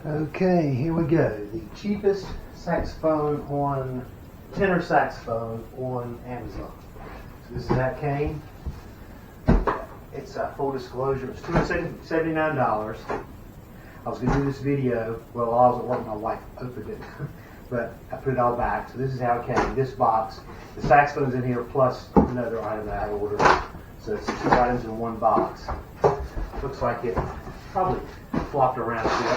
Okay, here we go. The cheapest saxophone on tenor saxophone on Amazon. So this is how it came. It's full disclosure. It's $279. I was going to do this video. Well, while I was at work, my wife opened it, but I put it all back. So this is how it came. This box. The saxophone's in here plus another item that I ordered. So it's 2 items in one box. Looks like it probably flopped around a bit.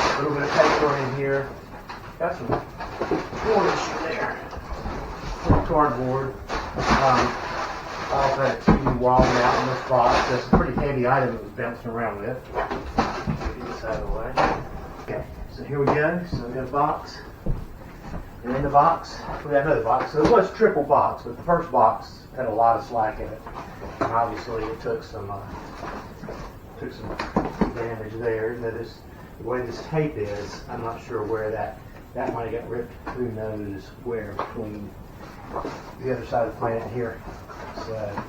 A little bit of paper in here. Got some cordage there. Some cardboard. I also had a TV wall out in this box. That's a pretty heavy item it was bouncing around with. Get this out of the way. Okay, so here we go. So we got a box. And in the box, we got another box. So it was a triple box, but the first box had a lot of slack in it. And obviously it took some damage there. Notice the way this tape is, I'm not sure where that might have got ripped. Who knows where between the other side of the plant here. So,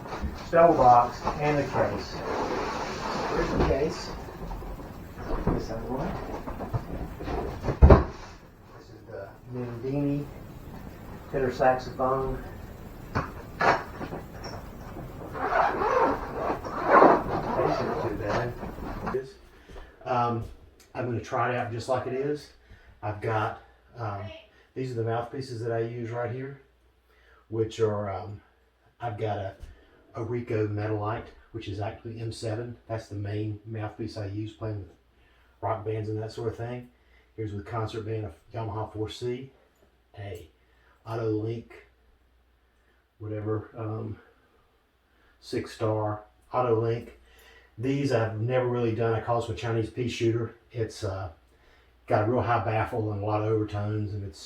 double box and the case. Here's the case. This out of the way. This is the Mendini tenor saxophone. Case isn't too bad. I'm going to try it out just like it is. I've got these are the mouthpieces that I use right here, which are I've got a Rico Metalite, which is actually M7. That's the main mouthpiece I use playing with rock bands and that sort of thing. Here's with concert band of Yamaha 4C, a Audio-Link, whatever, 6-star Audio-Link. These I've never really done. I call this a Chinese pea shooter. It's got a real high baffle and a lot of overtones, and it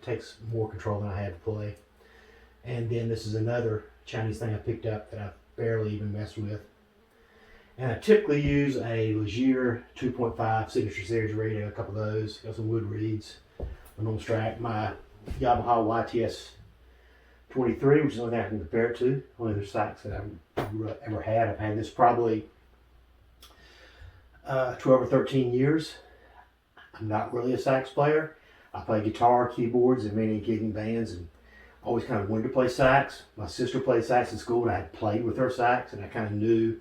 takes more control than I had to play. And then this is another Chinese thing I picked up that I've barely even messed with. And I typically use a Ligier 2.5 Signature Series radio, a couple of those. Got some wood reeds, a normal Strat. My Yamaha YTS 23, which is the only thing I can compare it to. Only other sax that I've ever had. I've had this probably 12 or 13 years. I'm not really a sax player. I play guitar, keyboards, in many gigging bands, and always kind of wanted to play sax. My sister played sax in school, and I had played with her sax, and I kind of knew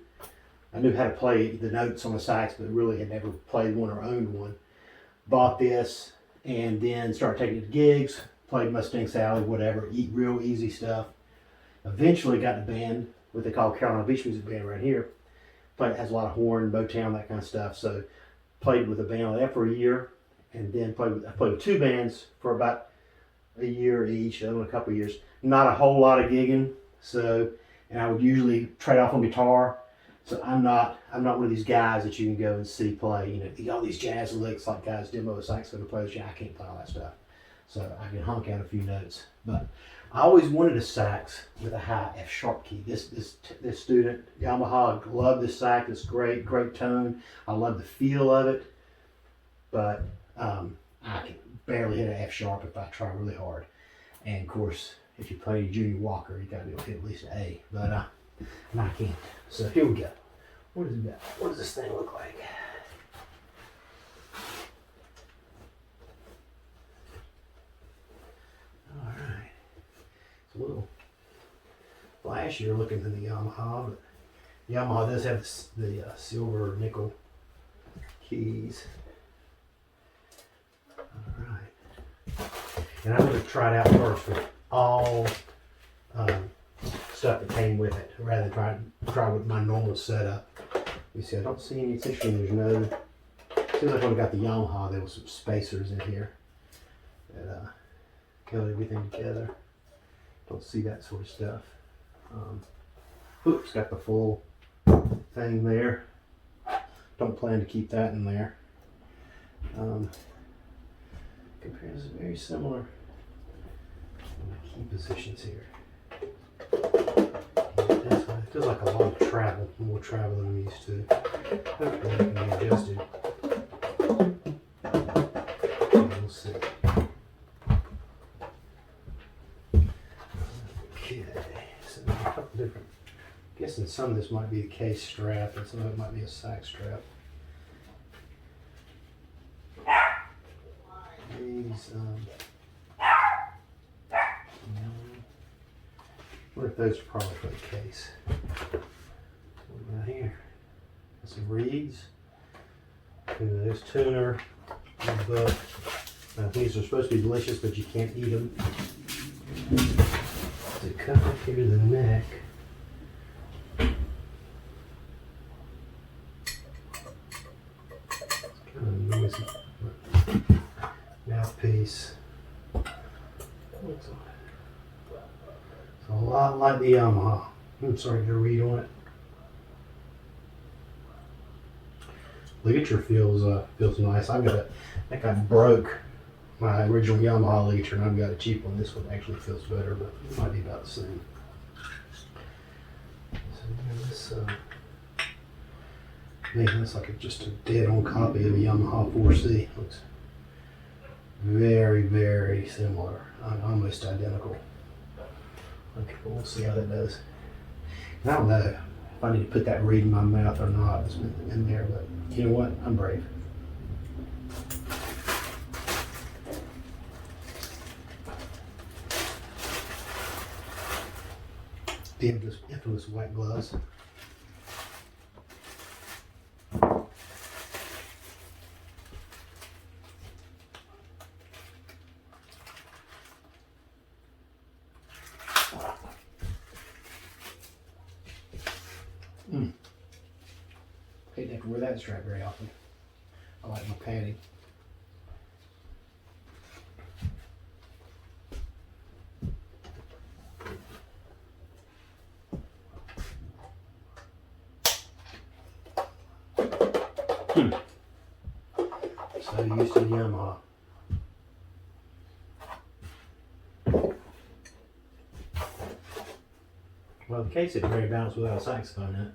how to play the notes on the sax, but really had never played one or owned one. Bought this, and then started taking it to gigs, played Mustang Sally, whatever, real easy stuff. Eventually got in a band, what they call Carolina Beach Music Band right here. Has a lot of horn, Motown, that kind of stuff. So played with a band like that for a year, and then I played with 2 bands for about a year each, a couple of years. Not a whole lot of gigging, and I would usually trade off on guitar. So I'm not one of these guys that you can go and see play. You know, all these jazz licks like guys demo a saxophone players. I can't play all that stuff. So I can honk out a few notes. But I always wanted a sax with a high F sharp key. This student, Yamaha, loved this sax. It's great tone. I love the feel of it. But I can barely hit an F sharp if I try really hard. And of course, if you play Junior Walker, you got to be able to hit at least an A. But I can't. So here we go. What does it got? What does this thing look like? All right. It's a little flashier looking than the Yamaha, but the Yamaha does have the silver nickel keys. All right. And I'm going to try it out first with all stuff that came with it, rather than try with my normal setup. You see, I don't see any. It's interesting. There's no. Seems like when I got the Yamaha, there was some spacers in here that held everything together. Don't see that sort of stuff. Oops, got the full thing there. Don't plan to keep that in there. Compares very similar key positions here. It feels like a lot of travel, more travel than I'm used to. Hopefully it can be adjusted. We'll see. Okay, so a couple different. I'm guessing some of this might be a case strap, and some of it might be a sax strap. these, what if those are probably for the case? Right here. Some reeds. There's tuner. Book. These are supposed to be delicious, but you can't eat them. To cut up here to the neck. It's kind of noisy. Mouthpiece. It's a lot like the Yamaha. I'm sorry, to read on it. Ligature feels nice. I think I broke my original Yamaha ligature and I've got a cheap one. This one actually feels better, but it might be about the same. So this looks like just a dead-on copy of a Yamaha 4C. Looks very, very similar, almost identical. Okay, we'll see how that does. I don't know if I need to put that reed in my mouth or not. It's been in there, but you know what? I'm brave. The infamous white gloves. Hate to have to wear that strap very often. I like my padding. So used to the Yamaha. Well, the case isn't very balanced without a saxophone in it.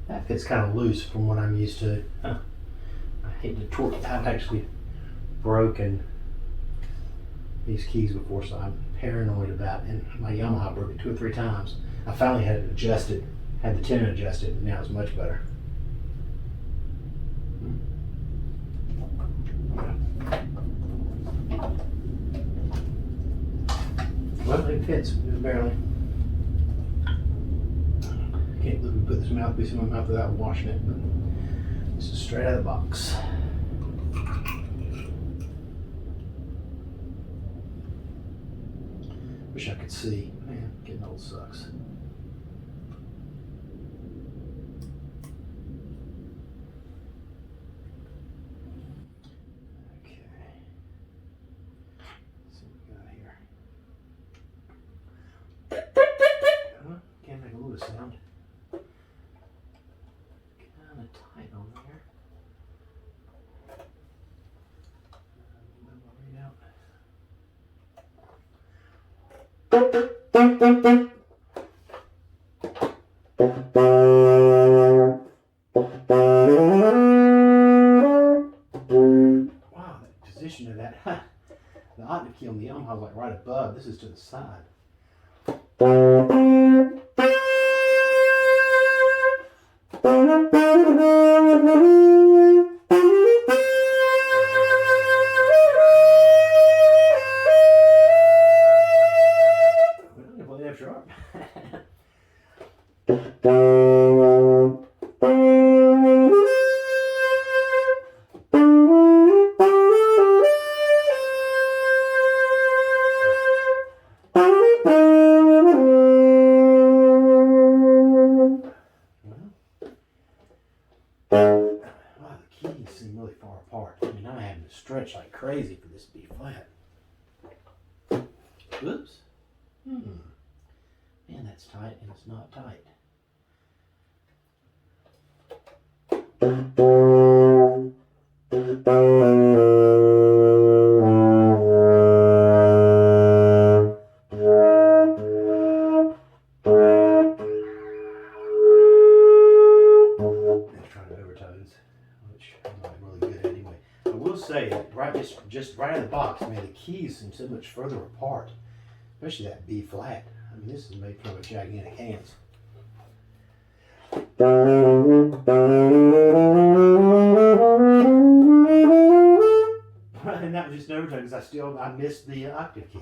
That fits kind of loose from what I'm used to. I hate to torque. I've actually broken these keys before, so I'm paranoid about it. And my Yamaha broke it 2 or 3 times. I finally had it adjusted, had the tenon adjusted, and now it's much better. Well, it fits, barely. I can't believe we put this mouthpiece in my mouth without washing it, but this is straight out of the box. Wish I could see. Man, getting old sucks. Okay. Let's see what we got here. Can't make a little sound. Kind of tight on there. Read out. Wow, the position of that. The Audio-Technica on the Yamaha is like right above. This is to the side. Stretch like crazy for this to be flat. Oops. Man, that's tight and it's not tight. Just right out of the box, man, the keys seem so much further apart, especially that B flat. I mean, this is made from a gigantic hands. And that was just an overtone because I missed the octave key.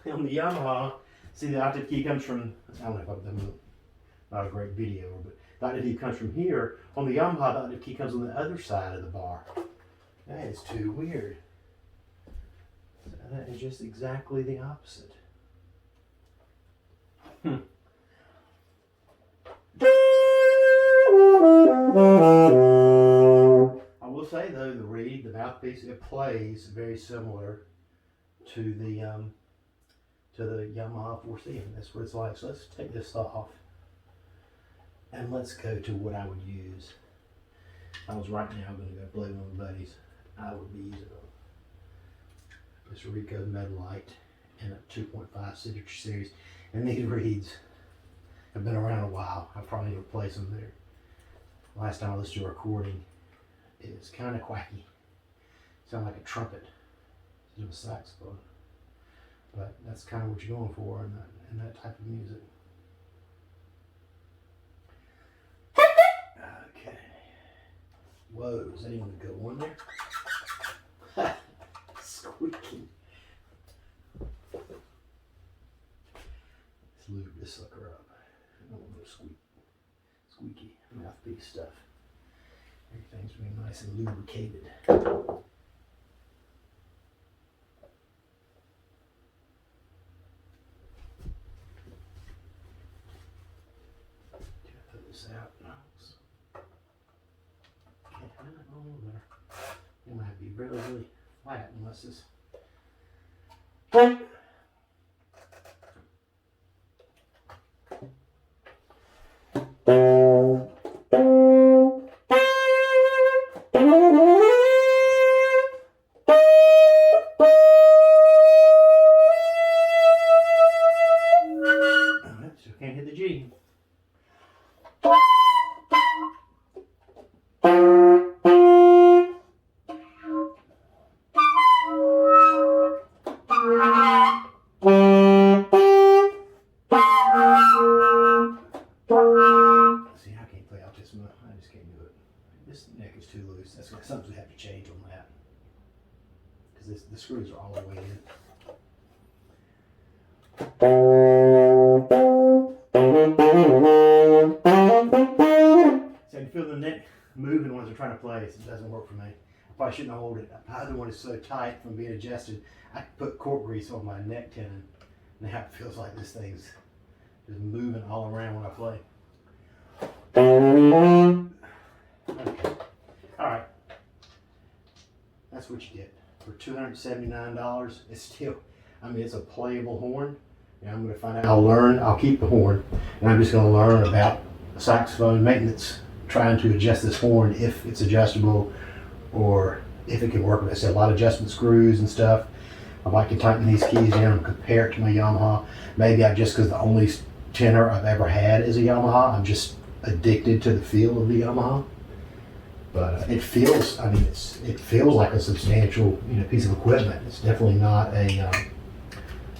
On the Yamaha, see the octave key comes from, I don't know if I'm not a great video, but the octave key comes from here. On the Yamaha, the octave key comes on the other side of the bar. That is too weird. So that is just exactly the opposite. I will say though, the reed, the mouthpiece, it plays very similar to the Yamaha 4C, and that's what it's like. So let's take this off and let's go to what I would use. I was right now going to go play with my buddies. I would be using this Rico Metalite and a 2.5 Signature Series, and these reeds have been around a while. I probably need to replace them there. Last time I listened to a recording, it's kind of quacky. Sound like a trumpet instead of a saxophone. But that's kind of what you're going for in that type of music. Okay. Whoa, is that even going to go on there? Squeaky. Let's lube this sucker up. I don't want no squeaky mouthpiece stuff. Everything's being nice and lubricated. Out now. Can't find it all over there. It might be really, really flat unless it's. Can't hit the G. Something we have to change on that because the screws are all the way in. So I can feel the neck moving once I'm trying to play. So it doesn't work for me. I probably shouldn't hold it. The other one is so tight from being adjusted. I could put cork grease on my neck tenon. Now it feels like this thing's just moving all around when I play. Okay. All right. That's what you get for $279. It's still, I mean, it's a playable horn. And I'm going to find out. I'll keep the horn, and I'm just going to learn about saxophone maintenance, trying to adjust this horn if it's adjustable or if it can work with it. I said a lot of adjustment screws and stuff. I like to tighten these keys down and compare it to my Yamaha. Maybe because the only tenor I've ever had is a Yamaha, I'm just addicted to the feel of the Yamaha. But it feels, I mean, it feels like a substantial, piece of equipment. It's definitely not a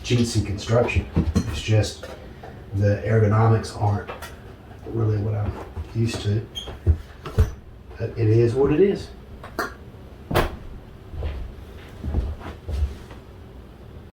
chintzy construction. It's just the ergonomics aren't really what I'm used to. But it is what it is.